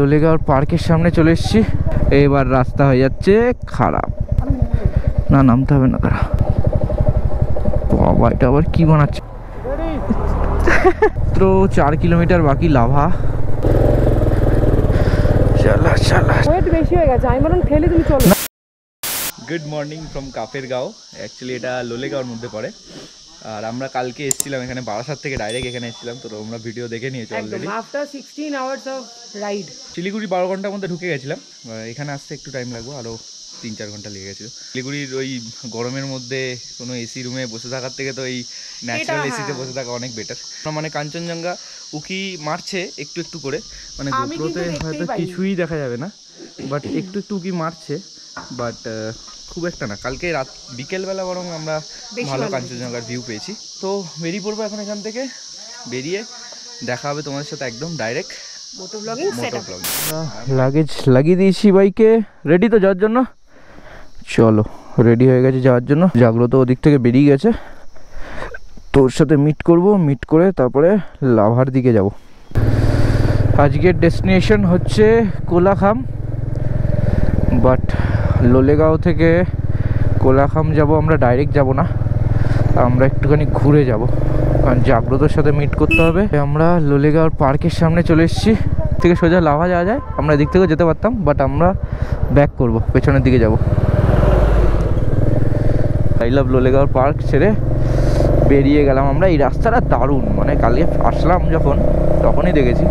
লোলেগাঁও পার্কের সামনে চলে এসেছি। এবার রাস্তা হয়ে যাচ্ছে খারাপ, না নামতে হবে না। তারা বাবা এটা আবার কি বানাচ্ছে। তো 4 কিলোমিটার বাকি লাভা। চলা চলা বেশি হয়ে গেছে, আমি বললাম ঠেলে তুমি চলো। Good morning from Kafergaon. Actually এটা লোলেগাঁওর মধ্যে পড়ে। আর আমরা কালকে এসেছিলাম এখানে বারাসাত থেকে, ডাইরেক্ট এখানে এসেছিলাম। তো আমরা ভিডিও দেখে নিয়েছি already. After 16 hours of ride Siliguri 12 ঘন্টার মধ্যে ঢুকে গেছিলাম। এখানে আসতে একটু টাইম লাগবে, আরও 3-4 ঘন্টা লেগে গেছিলো। শিলিগুড়ির ওই গরমের মধ্যে কোনো এসি রুমে বসে থাকার থেকে তো এই ন্যাচারাল এসিতে বসে থাকা অনেক বেটার। মানে কাঞ্চনজঙ্ঘা উকি মারছে একটু একটু করে, মানে গোপ্রোতে হয়তো কিছুই দেখা যাবে না, বাট একটু একটু উকি মারছে, বাট খুব একটা না। কালকে রাত বিকেলবেলা বরং আমরা ভালো কাঞ্চনজঙ্ঘার ভিউ পেয়েছি। তো বেরিয়ে পড়বো এখন এখান থেকে। বেরিয়ে দেখা হবে তোমাদের সাথে একদম ডাইরেক্ট মোটো ব্লগিং। লাগেজ লাগিয়ে দিয়েছি বাইকে, রেডি তো যাওয়ার জন্য। চলো রেডি হয়ে গেছে যাওয়ার জন্য। জাগ্রত ওদিক থেকে বেরিয়ে গেছে, তোর সাথে মিট করব। মিট করে তারপরে লাভার দিকে যাব। আজকের ডেস্টিনেশন হচ্ছে কোলাখাম, বাট লোলেগাঁও থেকে কোলাখাম যাব আমরা, ডাইরেক্ট যাব না, আমরা একটুখানি ঘুরে যাব, কারণ জাগ্রতর সাথে মিট করতে হবে। আমরা লোলেগাঁওর পার্কের সামনে চলে এসেছি। থেকে সোজা লাভা যাওয়া যায়, আমরা এদিক থেকেও যেতে পারতাম, বাট আমরা ব্যাক করব, পেছনের দিকে যাব। আই লাভ লোলেগাঁওর পার্ক ছেড়ে বেরিয়ে গেলাম আমরা। এই রাস্তাটা দারুণ, মানে কালকে আসলাম যখন তখনই দেখেছি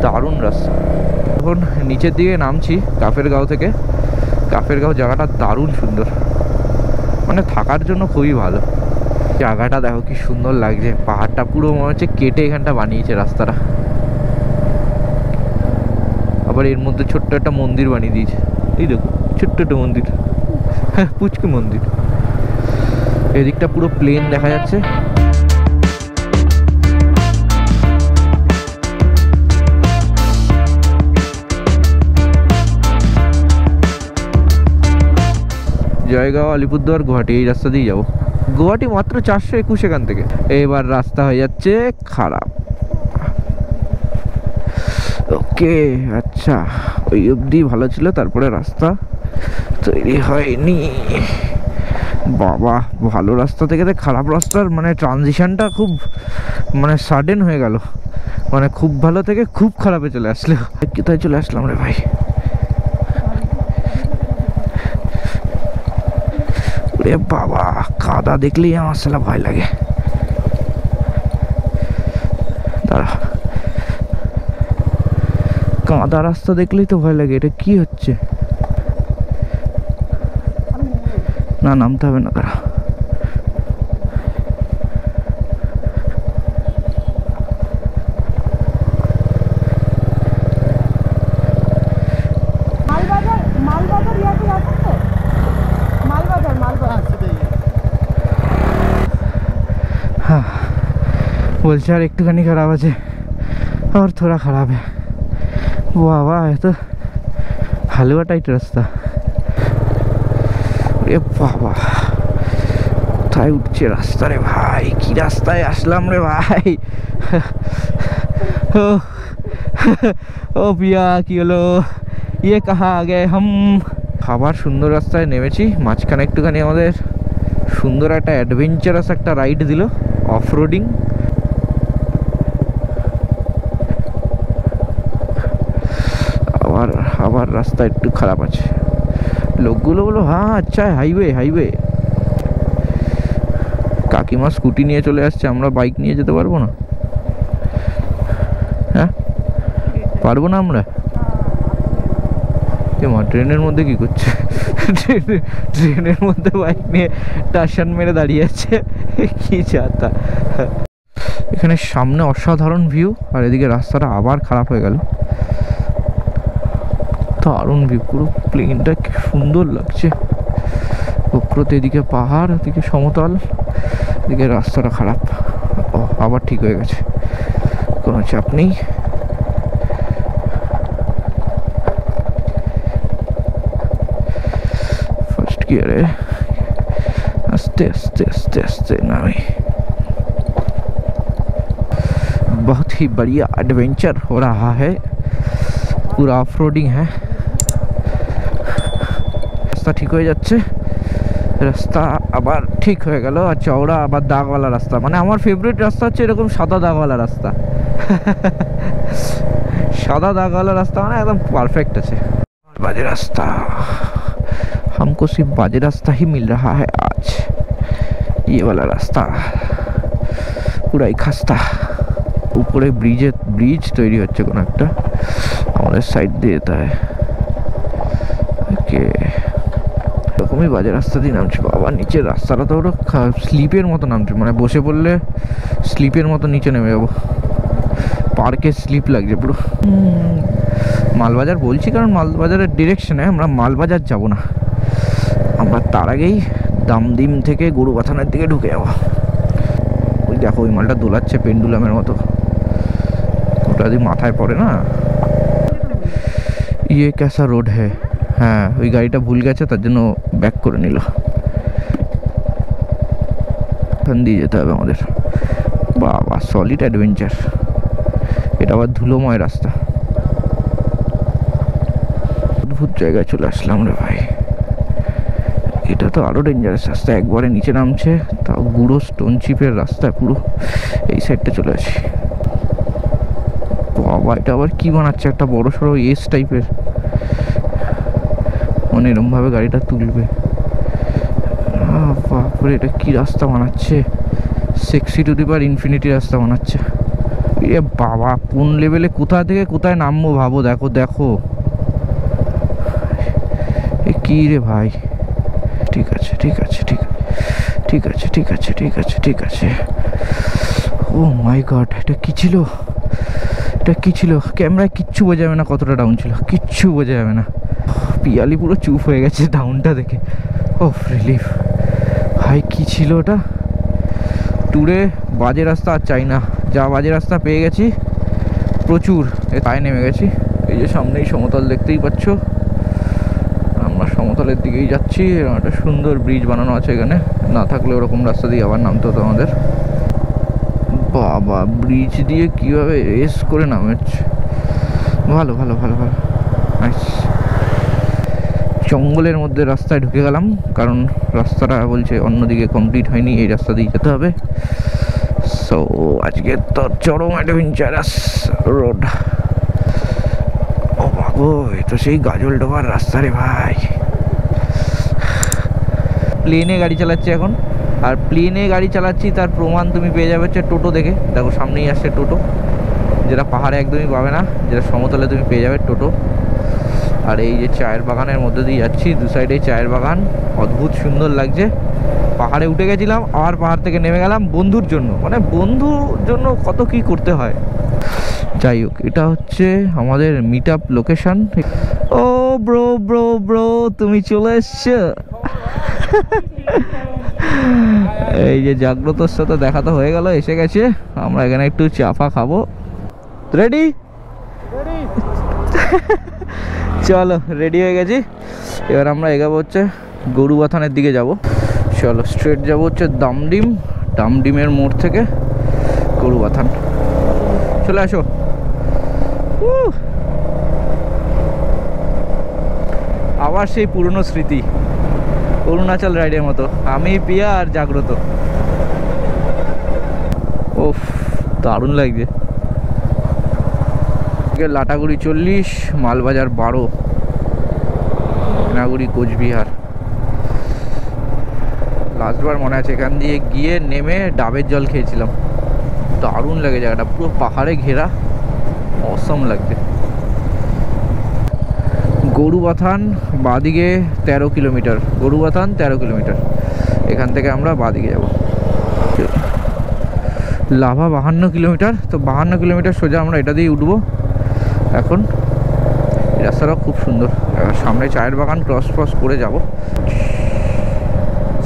দারুণ রাস্তা। এখন নিচের দিকে নামছি কাফেরগাঁও থেকে। কাফেরগাঁও জায়গাটা দারুণ সুন্দর, মানে থাকার জন্য খুবই ভালো। জায়গাটা দেখো কি সুন্দর লাগছে, পাহাড়টা পুরো মনে হচ্ছে কেটে এখানটা বানিয়েছে রাস্তাটা। আবার এর মধ্যে ছোট্ট একটা মন্দির বানিয়ে দিয়েছে, এই দেখো ছোট্ট একটা মন্দির, হ্যাঁ পুচকে মন্দির। এদিকটা পুরো প্লেন দেখা যাচ্ছে। জয়গাঁও, আলিপুরদুয়ার, গুয়াহাটি এই রাস্তা দিয়ে যাবো। গুয়াহাটি মাত্র 421 এখান থেকে। এবার রাস্তা হয়ে যাচ্ছে খারাপ। ওকে আচ্ছা, ওই অবধি ভালো ছিল, তারপরে রাস্তা তৈরি হয়নি। বাবা ভালো রাস্তা থেকে খারাপ রাস্তার মানে ট্রানজিশনটা খুব মানে সাডেন হয়ে গেল, মানে খুব ভালো থেকে খুব খারাপে চলে আসলো। কোথায় চলে আসলাম রে ভাই? ওরে বাবা, কাদা দেখলেই আমার সালা ভয় লাগে। দাঁড়া, কাদা রাস্তা দেখলেই তো ভয় লাগে। এটা কি হচ্ছে? না নামতে হবে না। দাঁড়া, বলছে আর একটুখানি খারাপ আছে, আর থোড়া খারাপ है। বাবা এত হালুয়া টাইট রাস্তা। এ বাবা কোথায় উঠছে রাস্তা রে ভাই? কি রাস্তায় আসলাম রে ভাই? ও পিয়া কি হলো? ইয়ে কাহা আগে হাম। আবার সুন্দর রাস্তায় নেমেছি। মাঝখানে একটুখানি আমাদের সুন্দর একটা অ্যাডভেঞ্চারাস একটা রাইড দিল, অফ রোডিং। আবার রাস্তা একটু খারাপ আছে। লোকগুলো বলো হ্যাঁ আচ্ছা হাইওয়ে হাইওয়ে। কাকিমা স্কুটি নিয়ে চলে আসছে, আমরা বাইক নিয়ে যেতে পারবো না? হ্যাঁ পারবো না আমরা? মা ট্রেনের মধ্যে কি করছে? ট্রেনের মধ্যে বাইক নিয়ে টাশান মেরে দাঁড়িয়ে আছে, কি চাতা। এখানে সামনে অসাধারণ ভিউ, আর এদিকে রাস্তাটা আবার খারাপ হয়ে গেল। দারুণ ভিউ, পুরো প্লেনটা কি সুন্দর লাগছে। উপরতে এদিকে পাহাড়, ওদিকে সমতল, এদিকে রাস্তাটা খারাপ। ও আবার ঠিক হয়ে গেছে, কোনো চাপ নেই। ফার্স্ট গিয়ারে আস্তে আস্তে আস্তে আস্তে नामी। बहुत ही बढ़िया एडवेंचर हो रहा है। पूरा ऑफ रोडिंग है रास्ता ठीक हो যাচ্ছে রাস্তা আবার ঠিক হয়ে গেল আর চওড়া আবার দাগওয়ালা রাস্তা মানে আমার ফেভারিট রাস্তা হচ্ছে এরকম সাদা দাগওয়ালা রাস্তা সাদা দাগওয়ালা রাস্তা মানে একদম পারফেক্ট আছে বাজে রাস্তা हमको सिर्फ बाजे रास्ता ही मिल रहा है आज ये वाला रास्ता पूरा ही खस्ता ऊपर ब्रिज तैरी होच्छे कोनो एकटा আমাদের সাইড দিয়ে যেতে হয় ওকে এরকমই বাজে রাস্তা দিয়ে নামছি বাবা নিচের রাস্তাটা তো ওটা স্লিপের মতো নামছে মানে বসে পড়লে স্লিপের মতো নিচে নেমে যাবো পার্কে স্লিপ লাগছে পুরো মালবাজার বলছি কারণ মালবাজারের ডিরেকশনে আমরা মালবাজার যাব না আমরা তার আগেই দামদিম থেকে গরুবাথানের দিকে ঢুকে যাবো ওই দেখো ওই মালটা দোলাচ্ছে পেন্ডুলামের মতো ওটা যদি মাথায় পড়ে না ইয়ে कैसा रोड है হ্যাঁ ওই গাড়িটা ভুল গেছে তার জন্য ব্যাক করে নিল এখান দিয়ে যেতে হবে আমাদের বাবা সলিড অ্যাডভেঞ্চার এটা আবার ধুলোময় রাস্তা অদ্ভুত জায়গায় চলে আসলাম রে ভাই এটা তো আরো ডেঞ্জারাস রাস্তা একবারে নিচে নামছে তাও গুঁড়ো স্টোন চিপের রাস্তা পুরো এই সাইডটা চলে আসি বাবা এটা আবার কি বানাচ্ছে একটা বড় সড়ো এস টাইপের মানে এরকম ভাবে গাড়িটা তুলবে বাপরে এটা কি রাস্তা বানাচ্ছে sexy to the per infinity রাস্তা বানাচ্ছে এ বাবা কোন লেভেলে কোথা থেকে কোথায় নামবো ভাবো দেখো দেখো এ কি রে ভাই ঠিক আছে ঠিক আছে ঠিক ঠিক আছে ঠিক আছে ঠিক আছে ঠিক আছে ও মাই গড এটা কি ছিল এটা কি ছিল ক্যামেরায় কিচ্ছু বোঝা যাবে না কতটা ডাউন ছিল কিচ্ছু বোঝা যাবে না পিয়ালি পুরো চুপ হয়ে গেছে ডাউনটা দেখে ও রিলিফ ভাই কি ছিল ওটা ট্যুরে বাজে রাস্তা আর চাই না যা বাজে রাস্তা পেয়ে গেছি প্রচুর পায়ে নেমে গেছি এই যে সামনেই সমতল দেখতেই পাচ্ছ আমরা সমতলের দিকেই যাচ্ছি একটা সুন্দর ব্রিজ বানানো আছে এখানে না থাকলে ওরকম রাস্তা দিয়ে আবার নামতে হতো আমাদের বাবা ব্রিজ দিয়ে কীভাবে রেস করে নামেছে ভালো ভালো ভালো ভালো নাইস জঙ্গলের মধ্যে রাস্তায় ঢুকে গেলাম কারণ রাস্তাটা বলছে অন্যদিকে কমপ্লিট হয়নি এই রাস্তা দিয়ে যেতে হবে সো আজকে তো চরম অ্যাডভেঞ্চারাস রোড ও বাবু এ তো সেই গাজল ডোবার রাস্তা রে ভাই প্লেনে গাড়ি চালাচ্ছি এখন আর প্লেনে গাড়ি চালাচ্ছি তার প্রমাণ তুমি পেয়ে যাবে হচ্ছে টোটো দেখে দেখো সামনেই আসছে টোটো যেটা পাহাড়ে একদমই পাবে না যেটা সমতলে তুমি পেয়ে যাবে টোটো আর এই যে চায়ের বাগানের মধ্যে দিয়ে যাচ্ছি দু সাইডে চায়ের বাগান অদ্ভুত সুন্দর লাগছে পাহাড়ে উঠে গেছিলাম আর পাহাড় থেকে নেমে গেলাম বন্ধুর জন্য মানে বন্ধুর জন্য কত কি করতে হয় যাই হোক এটা হচ্ছে আমাদের মিট আপ লোকেশন ও ব্রো ব্রো ব্রো তুমি চলে এসছো এই যে জাগ্রতর সাথে দেখা তো হয়ে গেল এসে গেছে আমরা এখানে একটু চাফা খাবো রেডি চলো রেডি হয়ে গেছি এবার আমরা এগাবো হচ্ছে গরুবাথানের দিকে যাব চলো স্ট্রেট যাবো হচ্ছে দামডিমের মোড় থেকে গরুবাথান চলে আসো আবার সেই পুরনো স্মৃতি অরুণাচল রাইডের মতো আমি পিয়া আর জাগ্রত ওফ দারুণ লাগছে লাটাগুড়ি 40 মালবাজার 12 নাগুড়ি কোচবিহার লাস্টবার মনে আছে এখান দিয়ে গিয়ে নেমে ডাবের জল খেয়েছিলাম দারুণ লাগে জায়গাটা পুরো পাহাড়ে ঘেরা অসম লাগছে গরুবাথান বাঁদিকে 13 কিলোমিটার গরুবাথান 13 কিলোমিটার এখান থেকে আমরা বাঁদিকে যাব লাভা 52 কিলোমিটার তো 52 কিলোমিটার সোজা আমরা এটা দিয়ে উঠবো এখন এই রাস্তাটাও খুব সুন্দর সামনে চায়ের বাগান ক্রস করে যাব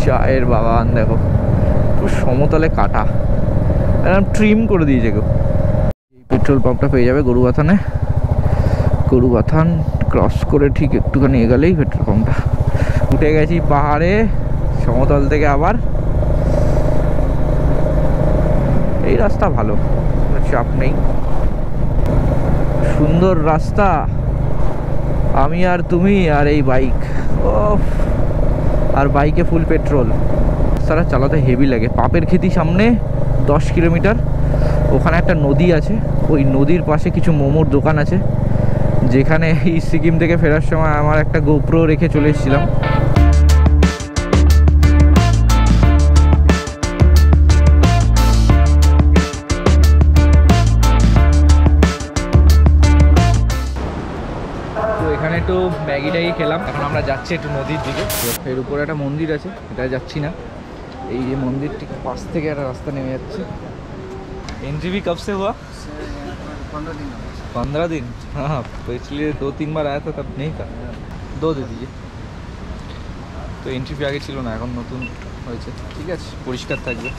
চায়ের বাগান দেখো পুরো সমতলে কাটা একদম ট্রিম করে দিয়েছে কেউ পেট্রোল পাম্পটা পেয়ে যাবে গরুবাথান ক্রস করে ঠিক একটুখানি এগোলেই পেট্রোল পাম্পটা উঠে গেছি পাহাড়ে সমতল থেকে আবার এই রাস্তা ভালো চাপ নেই সুন্দর রাস্তা আমি আর তুমি আর এই বাইক, ও আর বাইকে ফুল পেট্রোল। রাস্তাটা চালাতে হেভি লাগে। পাপের খেতি সামনে 10 কিলোমিটার, ওখানে একটা নদী আছে, ওই নদীর পাশে কিছু মোমোর দোকান আছে, যেখানে এই সিকিম থেকে ফেরার সময় আমার একটা গোপ্রো রেখে চলে এসেছিলাম। তো এখানে একটু ম্যাগি ট্যাগি খেলাম, এখন আমরা যাচ্ছি একটু নদীর দিকে। এর উপরে একটা মন্দির আছে, এটা যাচ্ছি না। এই যে মন্দিরটি পাশ থেকে একটা রাস্তা নেমে যাচ্ছে। एंट्री भी कब से हुआ? 15 दिन। हाँ, पिछले 2-3 बार आया था तब नहीं था। 2 दे दीजिए। তো এন্ট্রি ফি আগে ছিল না, এখন নতুন হয়েছে। ঠিক আছে, পরিষ্কার থাকবে।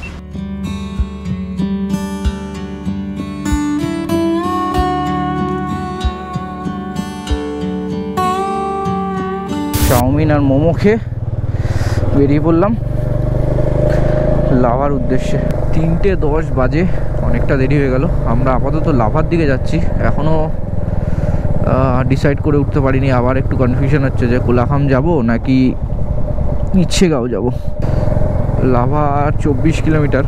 চাউমিন আর মোমো খেয়ে বেরিয়ে পড়লাম লাভার উদ্দেশ্যে। 3:10 বাজে, অনেকটা দেরি হয়ে গেল। আমরা আপাতত লাভার দিকে যাচ্ছি, এখনও ডিসাইড করে উঠতে পারিনি। আবার একটু কনফিউশন হচ্ছে যে কোলাখাম যাব নাকি ইচ্ছেগাঁও যাব। লাভা 24 কিলোমিটার,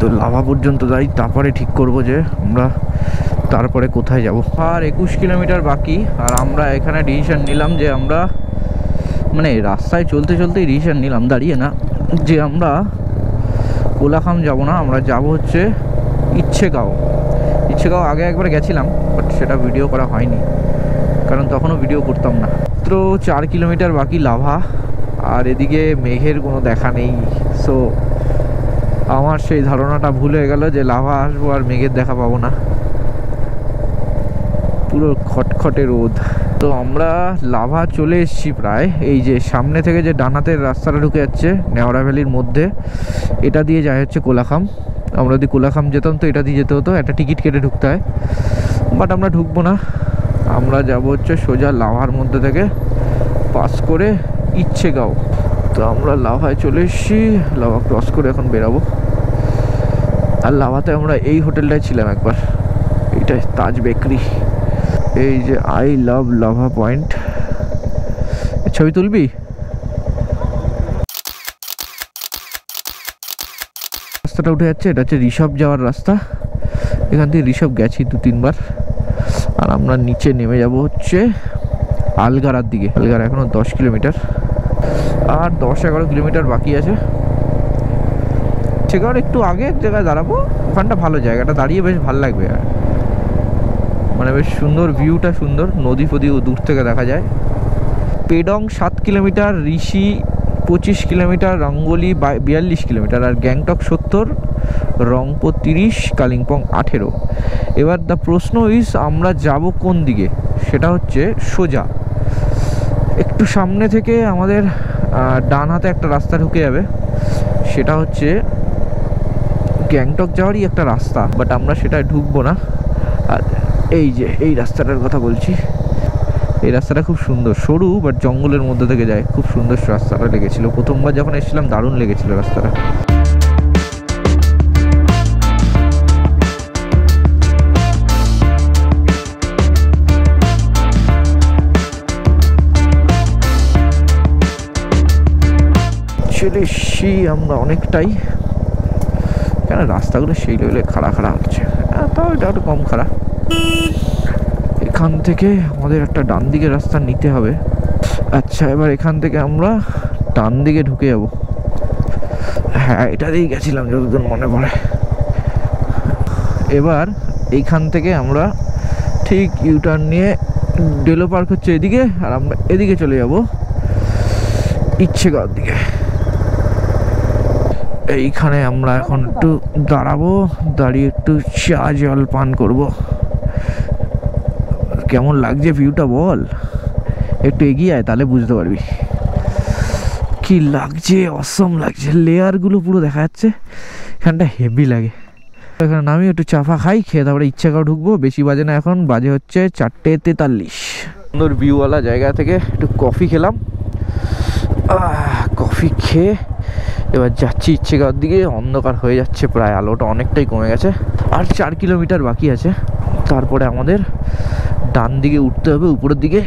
তো লাভা পর্যন্ত যাই, তারপরে ঠিক করব যে আমরা তারপরে কোথায় যাব। আর 21 কিলোমিটার বাকি। আর আমরা এখানে ডিসিশন নিলাম যে আমরা, মানে রাস্তায় চলতে চলতেই ডিসিশন নিলাম, দাঁড়িয়ে না, যে আমরা কোলাখাম যাব না, আমরা যাব হচ্ছে ইচ্ছেগাঁও। ইচ্ছেগাঁও আগে একবার গেছিলাম, বাট সেটা ভিডিও করা হয়নি, কারণ তখনও ভিডিও করতাম না। মাত্র 4 কিলোমিটার বাকি লাভা, আর এদিকে মেঘের কোনো দেখা নেই। সো আমার সেই ধারণাটা ভুল হয়ে গেল যে লাভা আসবো আর মেঘের দেখা পাবো না, পুরো খটখটে রোদ। তো আমরা লাভা চলে এসেছি প্রায়। এই যে সামনে থেকে যে ডানাতের রাস্তাটা ঢুকে যাচ্ছে নেওড়া ভ্যালির মধ্যে, এটা দিয়ে যায় হচ্ছে কোলাখাম। আমরা যদি কোলাখাম যেতাম তো এটা দিয়ে যেতে হতো, একটা টিকিট কেটে ঢুকতে হয়, বাট আমরা ঢুকবো না। আমরা যাব হচ্ছে সোজা লাভার মধ্যে থেকে পাস করে ইচ্ছেগাঁও। তো আমরা লাভায় চলে এসেছি, লাভা ক্রস করে এখন বেরাবো। আর লাভাতে আমরা এই হোটেলটায় ছিলাম একবার, এইটাই তাজ বেকারি। এই যে আই লাভ লাভা পয়েন্ট, ছবি তুলবি? রাস্তাটা উঠে যাচ্ছে, এটা হচ্ছে ঋষভ যাওয়ার রাস্তা। এখান থেকে ঋষভ গেছি 2-3 বার। আর আমরা নিচে নেমে যাব হচ্ছে আলগারার দিকে। আলগারা এখনো 10 কিলোমিটার, আর 10-11 কিলোমিটার বাকি আছে। সেখানে একটু আগে এক জায়গায় দাঁড়াবো, ওখানটা ভালো, জায়গাটা দাঁড়িয়ে বেশ ভালো লাগবে। আর মানে বেশ সুন্দর ভিউটা, সুন্দর নদী ফদিও দূর থেকে দেখা যায়। পেডং 7 কিলোমিটার, ঋষি 25 কিলোমিটার, রঙ্গলি 42 কিলোমিটার, আর গ্যাংটক 70, রংপো 30, কালিম্পং 18। এবার দ্য প্রশ্ন ইজ আমরা যাব কোন দিকে? সেটা হচ্ছে সোজা একটু সামনে থেকে আমাদের ডান হাতে একটা রাস্তা ঢুকে যাবে, সেটা হচ্ছে গ্যাংটক যাওয়ারই একটা রাস্তা, বাট আমরা সেটায় ঢুকবো না। আর এই যে এই রাস্তাটার কথা বলছি, এই রাস্তাটা খুব সুন্দর, সরু বাট জঙ্গলের মধ্যে থেকে যায়, খুব সুন্দর রাস্তাটা লেগেছিল। প্রথমবার যখন এসেছিলাম দারুণ লেগেছিল রাস্তাটা। চলে এসছি আমরা অনেকটাই, কেন রাস্তাগুলো সেই লেভেলে খাড়া খাড়া হচ্ছে, তাও এটা একটু কম খাড়া। এখান থেকে আমাদের একটা ডান দিকে রাস্তা নিতে হবে। আচ্ছা, এবার এখান থেকে আমরা ডান দিকে ঢুকে যাব। হ্যাঁ, এটা দিয়েই গেছিলাম যতদূর মনে পড়ে। এবার এইখান থেকে আমরা ঠিক ইউটার্ন নিয়ে, ডেলো পার্ক হচ্ছে এদিকে, আর আমরা এদিকে চলে যাব ইচ্ছেগাঁওর দিকে। এইখানে আমরা এখন একটু দাঁড়াবো, দাঁড়িয়ে একটু চা জল পান করব। কেমন লাগছে ভিউটা বল, একটু এগিয়ে আয় তাহলে বুঝতে পারবি কি লাগছে। অসম লাগছে, লেয়ারগুলো পুরো দেখা যাচ্ছে, এখানটা হেভি লাগে। এখানে নামি একটু চাফা খাই, খেয়ে তারপরে ইচ্ছেগাঁও ঢুকবো। বেশি বাজে না, এখন বাজে হচ্ছে 4:43। সুন্দর ভিউওয়ালা জায়গা থেকে একটু কফি খেলাম। কফি খেয়ে এবার যাচ্ছি ইচ্ছেগাঁওর দিকে। অন্ধকার হয়ে যাচ্ছে প্রায়, আলোটা অনেকটাই কমে গেছে। আর 4 কিলোমিটার বাকি আছে, তারপরে আমাদের ডান দিকে উঠতে হবে, উপরের দিকে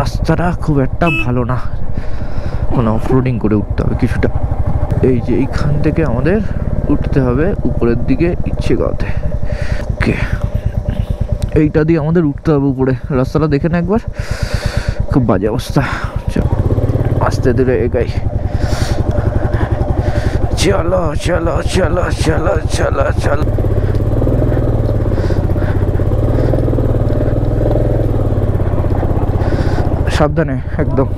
রাস্তাটা খুব একটা ভালো না, কোনো অফরোডিং করে উঠতে হবে কিছুটা। এই যে এইখান থেকে আমাদের উঠতে হবে উপরের দিকে ইচ্ছেগাঁওতে। ওকে, এইটা দিয়ে আমাদের উঠতে হবে উপরে। রাস্তাটা দেখে না একবার, খুব বাজে অবস্থা। আস্তে ধীরে এগাই, চলো চলো চলো চলো চলো চলো। সাবধানে, একদম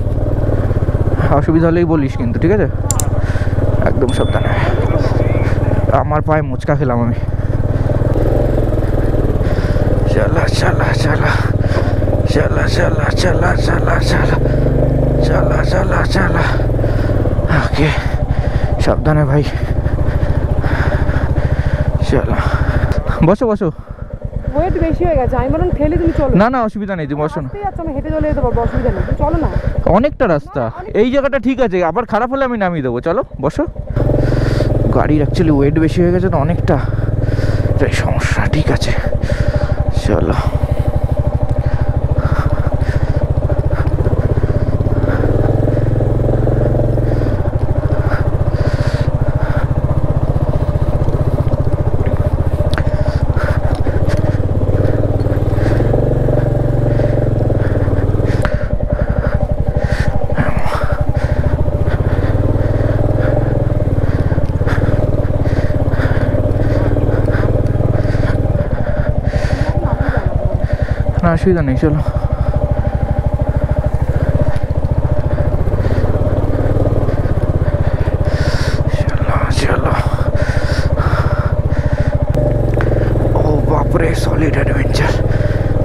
অসুবিধা হলেই বলিস কিন্তু, ঠিক আছে? একদম সাবধানে। আমার পায়ে মোচকা খেলাম আমি। চলা চলা চলা চলা চলা চলা চলা চলা চলা চলা চলা। ওকে, সাবধানে ভাই। চলো, বসো বসো। ওয়েট বেশি হয়ে গেছে, আমি বললাম ঠেলে তুমি চলো। না না, অসুবিধা নেই, তুমি বসো না। আমি হেঁটে চলে যেতে পারবো, অসুবিধা নেই, তুমি চলো না। অনেকটা রাস্তা, এই জায়গাটা ঠিক আছে, আবার খারাপ হলে আমি নামিয়ে দেবো। চলো বসো। গাড়ির অ্যাকচুয়ালি ওয়েট বেশি হয়ে গেছে তো অনেকটা, তাই সমস্যা। ঠিক আছে চলো। না অসুবিধা নেই, চলো। চলো চলো। ও বাপরে, সলিড অ্যাডভেঞ্চার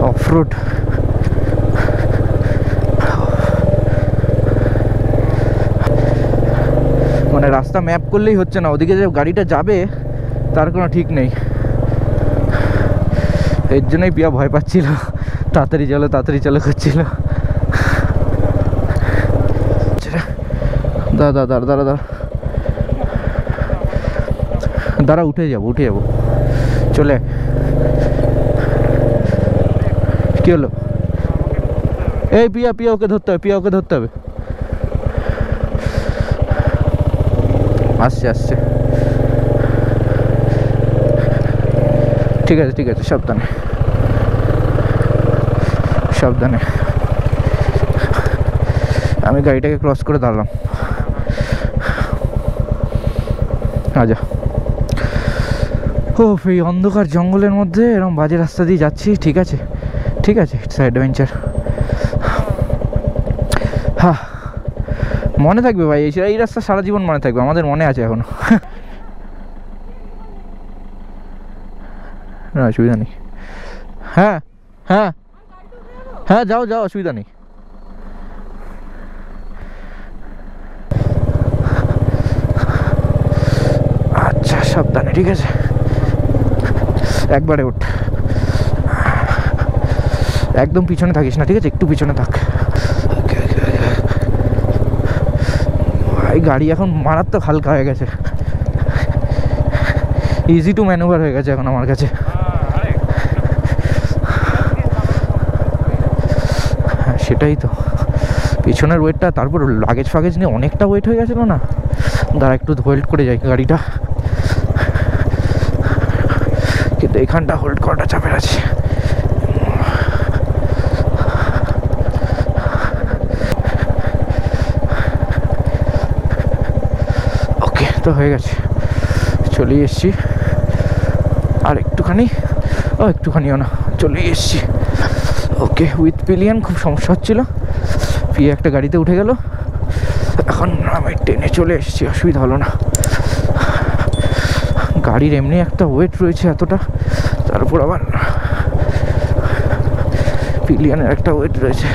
অফ রোড। মানে রাস্তা ম্যাপ করলেই হচ্ছে না, ওদিকে যে গাড়িটা যাবে তার কোনো ঠিক নেই। এর জন্যই পিয়া ভয় পাচ্ছিল, তাড়াতাড়ি চলো করছিল। দাদা দাঁড়া দাঁড়া দাঁড়া দাঁড়া, উঠে যাবো চলে। কি হলো? এই পিয়া ওকে ধরতে হবে, আসছে। ঠিক আছে সাবধানে। আমি গাড়িটাকে ক্রস করে দাঁড়ালাম। আজা, ও এই অন্ধকার জঙ্গলের মধ্যে এরকম বাজে রাস্তা দিয়ে যাচ্ছি। ঠিক আছে ইটস অ্যাডভেঞ্চার। হ্যাঁ, মনে থাকবে ভাই, এই রাস্তা সারা জীবন মনে থাকবে, আমাদের মনে আছে এখনো। না অসুবিধা নেই। হ্যাঁ যাও অসুবিধা নেই। আচ্ছা সাবধানে, ঠিক আছে? একবারে উঠ, একদম পিছনে থাকিস না, ঠিক আছে? একটু পিছনে থাক। এই গাড়ি এখন মারাত্মক হালকা হয়ে গেছে, ইজি টু ম্যানুভার হয়ে গেছে এখন আমার কাছে। সেটাই তো, পিছনের ওয়েটটা, তারপর লাগেজ নিয়ে অনেকটা ওয়েট হয়ে গেছিলো না। দাঁড়া একটু হোল্ড করে যাই গাড়িটা, কিন্তু এখানটা হোল্ড করাটা চাপের আছে। ওকে, তো হয়ে গেছে, চলে এসছি। আর একটুখানিও না, চলে এসছি। ওকে, উইথ পিলিয়ন খুব সমস্যা হচ্ছিলো, পিয়ে একটা গাড়িতে উঠে গেল, এখন আমি ট্রেনে চলে এসেছি, অসুবিধা হলো না। গাড়ির এমনি একটা ওয়েট রয়েছে এতটা, তারপর আবার পিলিয়নের একটা ওয়েট রয়েছে।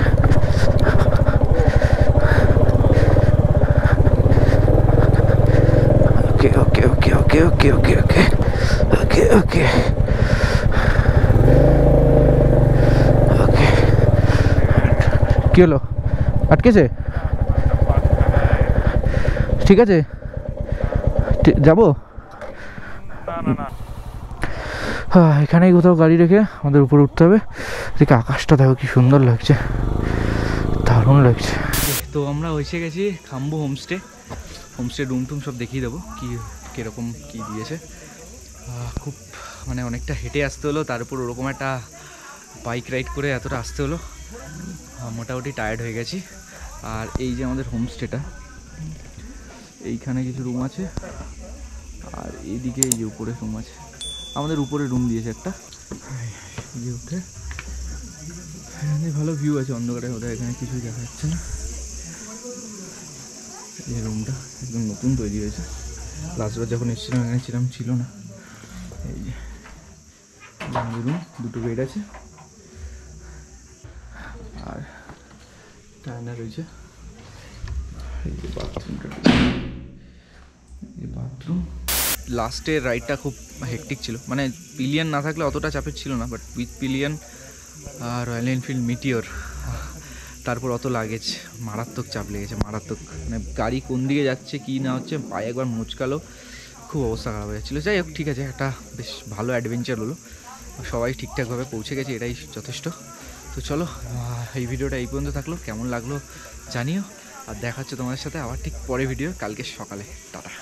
ওকে কি হলো? আটকেছে? ঠিক আছে, যাবো। এখানেই কোথাও গাড়ি রেখে আমাদের উপরে উঠতে হবে। এদিকে আকাশটা দেখো কি সুন্দর লাগছে, দারুণ লাগছে। তো আমরা এসে গেছি খাম্বু হোমস্টে রুম টুম সব দেখিয়ে দেবো কীরকম কী দিয়েছে। খুব মানে অনেকটা হেঁটে আসতে হলো, তার উপর ওরকম একটা বাইক রাইড করে এতটা আসতে হলো, মোটামুটি টায়ার্ড হয়ে গেছি। আর এই যে আমাদের হোমস্টেটা, এইখানে কিছু রুম আছে, আর এইদিকে এই যে উপরে রুম আছে, আমাদের উপরে রুম দিয়েছে একটা। এই যে উঠে এখানে ভালো ভিউ আছে, অন্ধকারে ওদের এখানে কিছুই দেখা যাচ্ছে না। এই রুমটা একদম নতুন তৈরি হয়েছে, লাস্ট বার যখন এসেছিলাম এখানে ছিল না। এই যে আমাদের রুম, দুটো বেড আছে আর টায়না রয়েছে। এই যে বাথরুমটা, এই বাথরুম। লাস্টের রাইডটা খুব হেকটিক ছিল, মানে পিলিয়ন না থাকলে অতটা চাপের ছিল না, বাট উইথ পিলিয়ন আর রয়্যাল এনফিল্ড মিটিওর, তারপর অত লাগেজ, মারাত্মক চাপ লেগেছে, মারাত্মক। মানে গাড়ি কোন দিকে যাচ্ছে কি না হচ্ছে, পায়ে একবার মুচকালো, খুব অবস্থা খারাপ হয়ে যাচ্ছিলো। যাই হোক, ঠিক আছে, একটা বেশ ভালো অ্যাডভেঞ্চার হলো, সবাই ঠিকঠাকভাবে পৌঁছে গেছে, এটাই যথেষ্ট। তো চলো, এই ভিডিওটা এই পর্যন্ত থাকলো, কেমন লাগলো জানিও, আর দেখা হচ্ছে তোমাদের সাথে আবার ঠিক পরে ভিডিও কালকে সকালে। টাটা।